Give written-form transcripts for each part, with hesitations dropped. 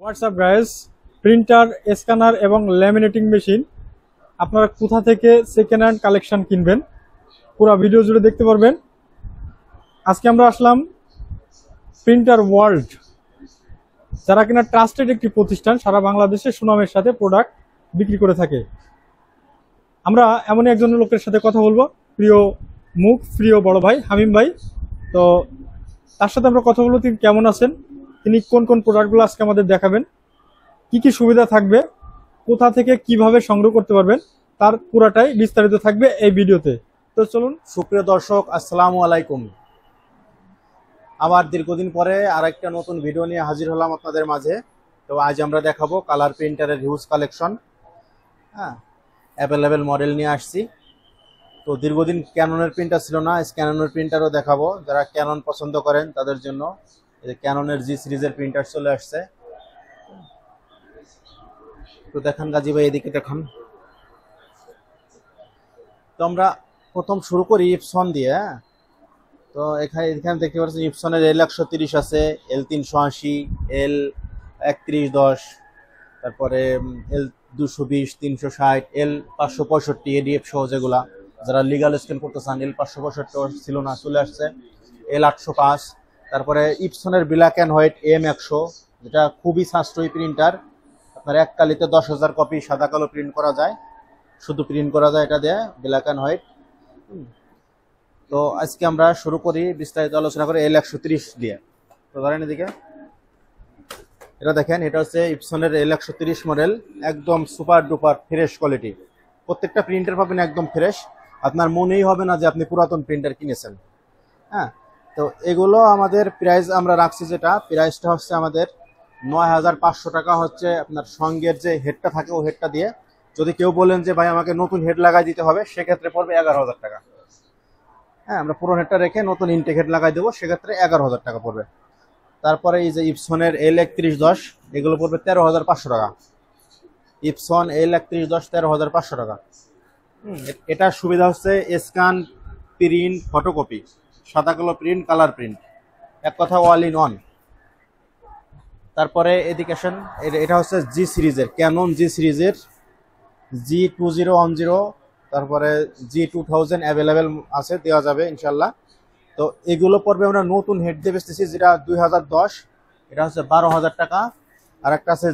WhatsApp guys, printer, scanner এবং laminating machine আপনারা কোথা থেকে সেকেন্ড হ্যান্ড কালেকশন কিনবেন পুরো ভিডিও জুড়ে দেখতে পারবেন। আজকে আমরা আসলাম প্রিন্টার ওয়ার্ল্ড, যারা কিনা ট্রাস্টেড একটি প্রতিষ্ঠান, সারা বাংলাদেশে সুনামের সাথে প্রোডাক্ট বিক্রি করে থাকে। আমরা এমনই একজন লোকের সাথে কথা বলবো, প্রিয় মুখ, প্রিয় বড় ভাই হামিম ভাই। তো তার সাথে আমরা কথা বলবো তিনি কেমন আছেন, তিনি কোন কোন প্রোডাক্টগুলো আজকে আমাদের দেখাবেন, কি কি সুবিধা থাকবে, কোথা থেকে কিভাবে সংগ্রহ করতে পারবেন, তার পুরাটাই বিস্তারিত থাকবে এই ভিডিওতে। তো চলুন। সুপ্রিয় দর্শক, আসসালামু আলাইকুম। আবার দীর্ঘদিন পরে আরেকটা নতুন ভিডিও নিয়ে হাজির হলাম আপনাদের মাঝে। তো আজ আমরা দেখাবো কালার প্রিন্টারের হিউজ কালেকশন। অ্যাভেলেবেল মডেল নিয়ে আসছি। তো দীর্ঘদিন ক্যাননের প্রিন্টার ছিল না, ক্যাননের প্রিন্টারও দেখাবো। যারা ক্যানন পছন্দ করেন তাদের জন্য ক্যাননের জি সিরিজের প্রিন্টার চলে আসছে। তো দেখান গাজী ভাই, এদিকে দেখান। তো আমরা প্রথম শুরু করি ইপসন দিয়ে। তো এখানে দেখতে পাচ্ছেন ইপসনের L130 আছে, L380, L3110, তারপরে L220, 360, L565 এডিএফ সহ যেগুলা, যারা লিগাল স্ক্যান করতে চান L565 ছিল না, চলে আসছে L805। তারপরে ইপসনের ব্ল্যাক অ্যান্ড হোয়াইট M100, যেটা খুবই সাশ্রয়ী প্রিন্টার। আপনার এক কালিতে 10,000 কপি সাদা কালো প্রিন্ট করা যায়, শুধু প্রিন্ট করা যায় এটা দিয়ে, ব্ল্যাক অ্যান্ড হোয়াইট। তো আজকে আমরা শুরু করি বিস্তারিত আলোচনা করে L130 দিয়ে। তো ধরেন এদিকে এটা দেখেন, এটা হচ্ছে ইপসনের L130 মডেল, একদম সুপার ডুপার ফ্রেশ কোয়ালিটি। প্রত্যেকটা প্রিন্টার পাবেন একদম ফ্রেশ, আপনার মনেই হবে না যে আপনি পুরাতন প্রিন্টার কিনেছেন। তো এগুলো আমাদের প্রাইস আমরা রাখছি, যেটা প্রাইসটা হচ্ছে আমাদের 9,500 টাকা হচ্ছে আপনার সঙ্গের যে হেডটা থাকে ও হেডটা দিয়ে। যদি কেউ বলেন যে ভাই আমাকে নতুন হেড লাগাই দিতে হবে, সেক্ষেত্রে পড়বে 11,000 টাকা। আমরা পুরো হেডটা রেখে নতুন ইনটেক হেড লাগাই দেবো, সেক্ষেত্রে 11,000 টাকা পড়বে। তারপরে এই যে ইপসনের L3110, এগুলো পড়বে 13,500 টাকা। ইপসন L3110 13,500 টাকা। এটার সুবিধা হচ্ছে স্ক্যান, প্রিন্ট, ফটোকপি, সাদা কালো প্রিন্ট, কালার প্রিন্ট, এক কথা অল ইন ওয়ান। তারপরে এডুকেশন, এটা হচ্ছে জি সিরিজের, ক্যানন জি সিরিজের G2010, তারপরে G2000 অ্যাভেলেবেল আছে, দেওয়া যাবে ইনশাল্লাহ। তো এগুলো পড়বে আমরা নতুন হেড দিয়ে বেচতেছি, যেটা 2010, এটা হচ্ছে 12,000 টাকা। আর একটা আছে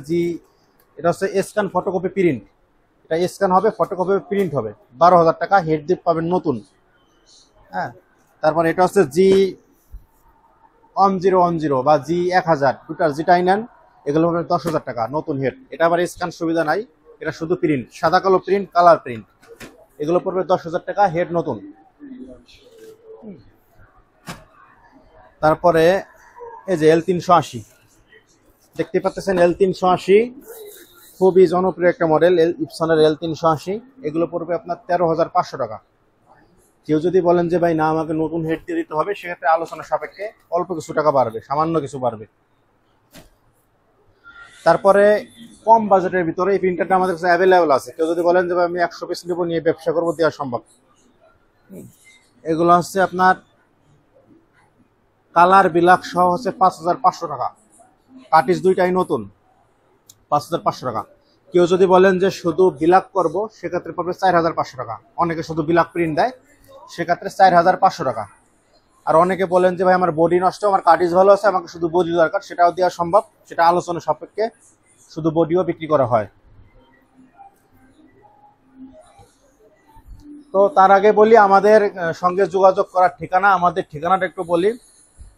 এটা হচ্ছে স্ক্যান ফটোকপি প্রিন্ট, এটা স্ক্যান হবে, ফটোকপি প্রিন্ট হবে, 12,000 টাকা হেড দিয়ে পাবেন নতুন। তারপরে এটা হচ্ছে G1010 বা G1000, দুটার যেটাই নেন এগুলো হবে 10,000 টাকা নতুন হেড। এটা আবার স্ক্যান সুবিধা নাই, এটা শুধু প্রিন্ট, সাদা কালো প্রিন্ট, কালার প্রিন্ট। এগুলো পড়বে 10,000 টাকা হেড নতুন। তারপরে এই যে L380 দেখতে পাচ্ছেন, L380 খুবই জনপ্রিয় একটা মডেল, ইপসনের L380। এগুলো পড়বে আপনার 13,500 টাকা। কেউ যদি বলেন যে ভাই না আমাকে নতুন হেড দিয়ে দিতে হবে, সেক্ষেত্রে আলোচনা সাপেক্ষে অল্প কিছু টাকা বাড়বে, সামান্য কিছু বাড়বে। তারপরে কম বাজেটের ভিতরে এই প্রিন্টারটা আমাদের কাছে অ্যাভেলেবেল আছে। কেউ যদি বলেন যে আমি 100 পিস নেব, নিয়ে ব্যবসা করবো, দেওয়া সম্ভব। এগুলো হচ্ছে আপনার কালার বিলাক সহ হচ্ছে 5,500 টাকা। কাটিস দুইটাই নতুন, 5,500 টাকা। কেউ যদি বলেন যে শুধু বিলাক করব, সেক্ষেত্রে পাবে 4,500 টাকা। অনেকে শুধু বিলাক প্রিন্ট দেয়, সেক্ষেত্রে 4,500 টাকা। আর অনেকে বলেন যে ভাই আমার বডি নষ্ট, আমার কাটিস ভালো আছে, আমাকে শুধু বডি দরকার, সেটাও দেওয়া সম্ভব, সেটা আলোচনা সাপেক্ষে, শুধু বডিও বিক্রি করা হয়। তো তার আগে বলি আমাদের সঙ্গে যোগাযোগ করার ঠিকানা। আমাদের ঠিকানাটা একটু বলি,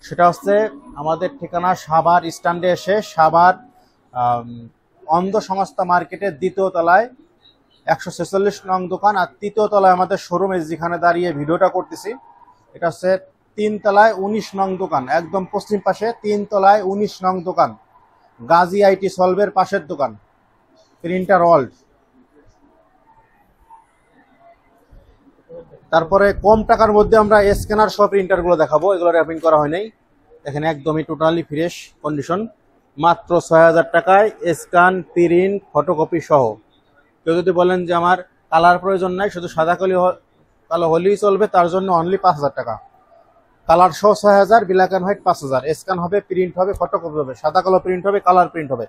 সেটা হচ্ছে আমাদের ঠিকানা সাভার স্ট্যান্ডে এসে, সাভার অন্ধ সংস্থা মার্কেটের 2য় তলায় 146 নং দোকান। আর 3য় তলায় আমাদের শোরুমে, যেখানে দাঁড়িয়ে ভিডিওটা করতেছি, এটা হচ্ছে 3 তলায় 19 নং দোকান, একদম পশ্চিম পাশে 3 তলায় 19 নং দোকান, গাজী আইটি সলভের পাশের দোকান, প্রিন্টার ওয়ার্ল্ড। তারপরে কম টাকার মধ্যে আমরা স্ক্যানার সহ প্রিন্টারগুলো দেখাবো, এগুলো র্যাপিং করা হয় নাই। এখানে একদমই টোটালি ফ্রেশ কন্ডিশন, মাত্র 6,000 টাকায় স্ক্যান, প্রিন্ট, ফটোকপি সহ। কেউ যদি বলেন যে আমার কালার প্রয়োজন নাই, শুধু সাদা কালো হলেই চলবে, তার জন্য অনলি 5,000 টাকা। কালার সহ 6000, ব্ল্যাক অ্যান্ড হোয়াইট 5000, স্ক্যান হবে, প্রিন্ট হবে, ফটোকপি হবে, সাদা কালো প্রিন্ট হবে, কালার প্রিন্ট হবে,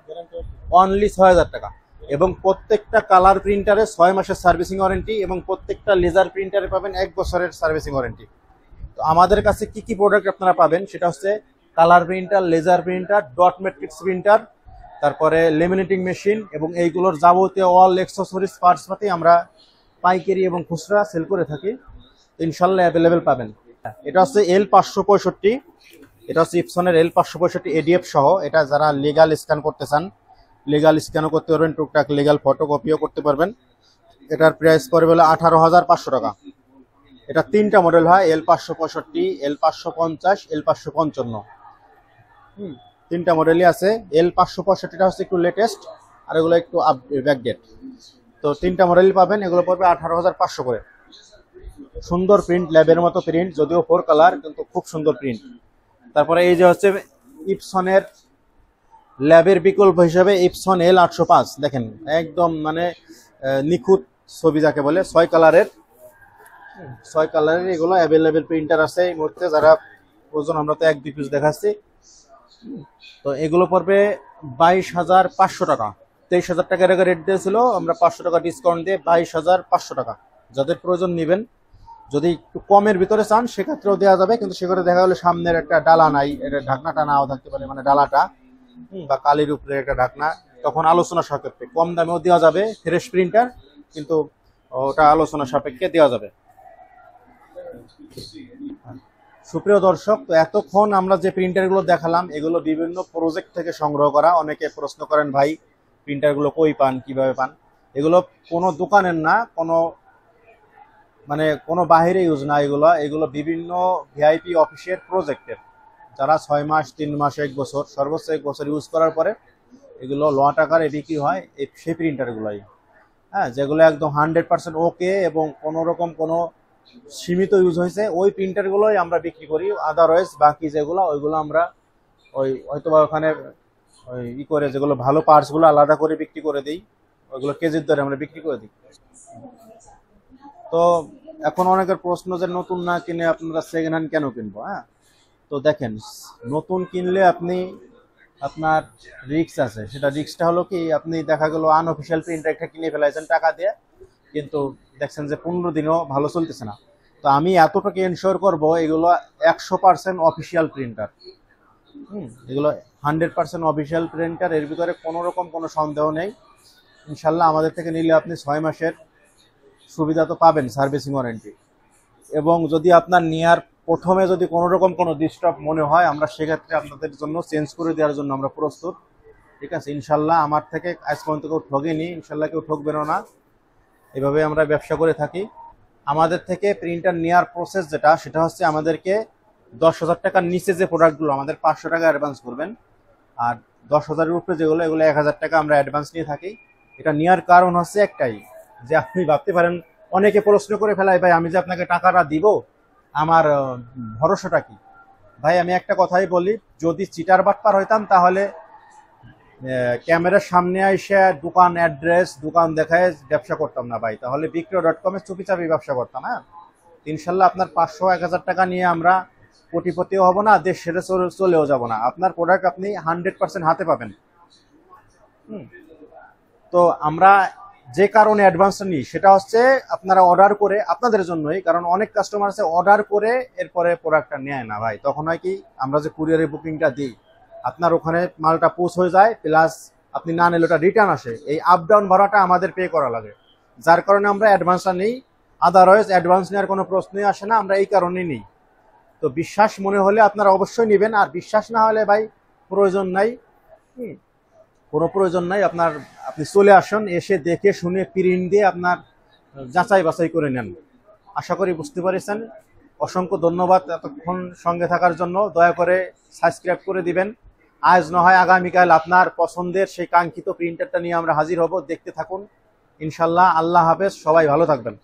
অনলি 6000 টাকা। এবং প্রত্যেকটা কালার প্রিন্টারে 6 মাসের সার্ভিসিং ওয়ারেন্টি এবং প্রত্যেকটা লেজার প্রিন্টারে পাবেন 1 বছরের সার্ভিসিং ওয়ারেন্টি। তো আমাদের কাছে কি কি প্রোডাক্ট আপনারা পাবেন সেটা হচ্ছে colour printer, laser printer, dot matrix printer, তারপরে লেমিনেটিং মেশিন এবং এইগুলোর যাবতীয় অল অ্যাক্সেসরিজ পার্টস পাতি আমরা পাইকারি এবং খুচরা সেল করে থাকি। ইনশাল্লাহ অ্যাভেলেবেল পাবেন। এটা হচ্ছে L565, এটা হচ্ছে ইপসনের L565 এডিএফ সহ। এটা যারা লিগাল স্ক্যান করতে চান, লিগাল স্ক্যানও করতে পারবেন, টুকটাক লিগাল ফটোকপিও করতে পারবেন। এটার প্রাইস পড়বে হলো 18,500 টাকা। এটা 3টা মডেল হয়, L565, L550, L555। 3টা মডেলই আছে। L565টা হচ্ছে একটু লেটেস্ট আর এগুলো একটু ব্যাকডেট। তো 3টা মডেলই পাবেন, এগুলো পড়বে 18,500 করে। সুন্দর প্রিন্ট, ল্যাবের মতো প্রিন্ট, যদিও 4 কালার কিন্তু খুব সুন্দর প্রিন্ট। তারপরে এই যে হচ্ছে ইপসনের ল্যাবের বিকল্প হিসেবে ইপসন L805, দেখেন একদম মানে নিখুঁত ছবি যাকে বলে। 6 কালারের এগুলো অ্যাভেলেবেল প্রিন্টার আছে এই মুহূর্তে। যারা ওজন আমরা তো 1-2 পিস দেখাচ্ছি। তো এগুলো পড়বে 22,500 টাকা। 23,000 টাকার আগে রেট দিয়েছিল, আমরা 500 টাকা ডিসকাউন্ট দিয়ে 22,500 টাকা। যাদের প্রয়োজন নেবেন, যদি একটু কমের ভিতরে চান সেক্ষেত্রেও দেওয়া যাবে, কিন্তু সেক্ষেত্রে দেখা গেলো সামনের একটা ডালা নাই, এটা ঢাকনাটা নাও থাকতে পারে, মানে ডালাটা বা কালির উপরে একটা ঢাকনা, তখন আলোচনা সাপেক্ষে কম দামেও দেওয়া যাবে ফ্রেশ প্রিন্টার, কিন্তু ওটা আলোচনা সাপেক্ষে দেওয়া যাবে। সুপ্রিয় দর্শক, তো এতক্ষণ আমরা যে প্রিন্টারগুলো দেখালাম এগুলো বিভিন্ন প্রজেক্ট থেকে সংগ্রহ করা। অনেকে প্রশ্ন করেন ভাই প্রিন্টারগুলো কই পান, কিভাবে পান। এগুলো কোনো দোকানের না, কোনো বাহিরে ইউজ না, এগুলো বিভিন্ন ভিআইপি অফিসের প্রজেক্টের, যারা 6 মাস, 3 মাস, 1 বছর, সর্বোচ্চ 1 বছর ইউজ করার পরে এগুলো লট আকারে বিক্রি হয় সেই প্রিন্টারগুলোই। হ্যাঁ, যেগুলো একদম 100% ওকে এবং কোনো রকম কোনো সীমিত ইউজ হয়েছে ওই প্রিন্টারগুলোই আমরা বিক্রি করি। আদারওয়াইজ বাকি যেগুলো ওইগুলো আমরা হয়তোবা ওখানে করে যেগুলো ভালো পার্টসগুলো আলাদা করে বিক্রি করে দিই, ওইগুলো কেজির দরে আমরা বিক্রি করে দিই। তো এখন অনেকের প্রশ্ন যে নতুন না কিনে আপনারা সেকেন্ড হ্যান্ড কেন কিনবো। হ্যাঁ, তো দেখেন নতুন কিনলে আপনার রিস্ক আছে। সেটা রিস্কটা হলো কি, আপনি দেখা গেল আনঅফিসিয়াল প্রিন্টার একটা কিনে ফেলাইছেন টাকা দিয়ে, কিন্তু দেখছেন যে 15 দিনও ভালো চলতেছে না। তো আমি এতটুকু এনশিওর করবো এগুলো 100% অফিসিয়াল প্রিন্টার। এগুলো 100% অফিসিয়াল প্রিন্টার, এর ভিতরে কোনো রকম কোনো সন্দেহ নেই। ইনশাল্লাহ আমাদের থেকে নিলে আপনি 6 মাসের সুবিধা তো পাবেন, সার্ভিসিং ওয়ারেন্টি। এবং যদি আপনার নেওয়ার প্রথমে যদি কোনো রকম কোনো ডিস্টার্ব মনে হয়, আমরা সেক্ষেত্রে আপনাদের জন্য চেঞ্জ করে দেওয়ার জন্য আমরা প্রস্তুত। ঠিক আছে, ইনশাল্লাহ আমার থেকে আজ পর্যন্ত কেউ ঠগেনি, ইনশাল্লাহ কেউ ঠকবেনও না। এভাবে আমরা ব্যবসা করে থাকি। আমাদের থেকে প্রিন্টার নেওয়ার প্রসেস সেটা হচ্ছে আমাদেরকে 10,000 টাকার নিচে যে প্রোডাক্টগুলো আমাদের 500 টাকা অ্যাডভান্স করবেন, আর 10,000-এর উপরে যেগুলো এগুলো 1,000 টাকা আমরা অ্যাডভান্স নিয়ে থাকি। এটা নেওয়ার কারণ হচ্ছে একটাই, যে আপনি ভাবতে পারেন, অনেকে প্রশ্ন করে ফেলায় ভাই আমি যে আপনাকে টাকাটা দিব আমার ভরসাটা কি। ভাই আমি একটা কথাই বলি, যদি চিটার বাটপার হইতাম তাহলে ক্যামেরার সামনে এসে দোকান অ্যাড্রেস দোকান দেখায় ব্যবসা করতাম না ভাই, তাহলে বিক্রয়.com-এ চুপিচাপি ব্যবসা করতাম। হ্যাঁ, ইনশাল্লাহ আপনার 500-1,000 টাকা নিয়ে আমরা কোটিপতিও হব না, দেশ ছেড়ে চলেও যাব না। আপনার প্রোডাক্ট আপনি 100% হাতে পাবেন। তো আমরা যে কারণে অ্যাডভান্সটা নিই সেটা হচ্ছে আপনারা অর্ডার করে, আপনাদের জন্যই, কারণ অনেক কাস্টমার আছে অর্ডার করে এরপরে প্রোডাক্টটা নেয় না ভাই। তখন হয় কি, আমরা যে কুরিয়ারের বুকিংটা দিই আপনার ওখানে মালটা পৌঁছ হয়ে যায়, প্লাস আপনি না নিলে ওটা রিটার্ন আসে, এই আপ ডাউন ভাড়াটা আমাদের পে করা লাগে, যার কারণে আমরা অ্যাডভান্সটা নিই। আদারওয়াইজ অ্যাডভান্স নেওয়ার কোনো প্রশ্নই আসে না, আমরা এই কারণেই নিই। তো বিশ্বাস মনে হলে আপনারা অবশ্যই নেবেন, আর বিশ্বাস না হলে ভাই প্রয়োজন নাই, কোনো প্রয়োজন নাই। আপনি চলে আসুন, এসে দেখে শুনে প্রিন্ট দিয়ে আপনার যাচাই বাছাই করে নেন। আশা করি বুঝতে পেরেছেন। অসংখ্য ধন্যবাদ এতক্ষণ সঙ্গে থাকার জন্য। দয়া করে সাবস্ক্রাইব করে দিবেন। আজ না হয় আগামীকাল আপনার পছন্দের সেই কাঙ্ক্ষিত প্রিন্টারটা নিয়ে আমরা হাজির হব। দেখতে থাকুন ইনশাল্লাহ। আল্লাহ হাফেজ, সবাই ভালো থাকবেন।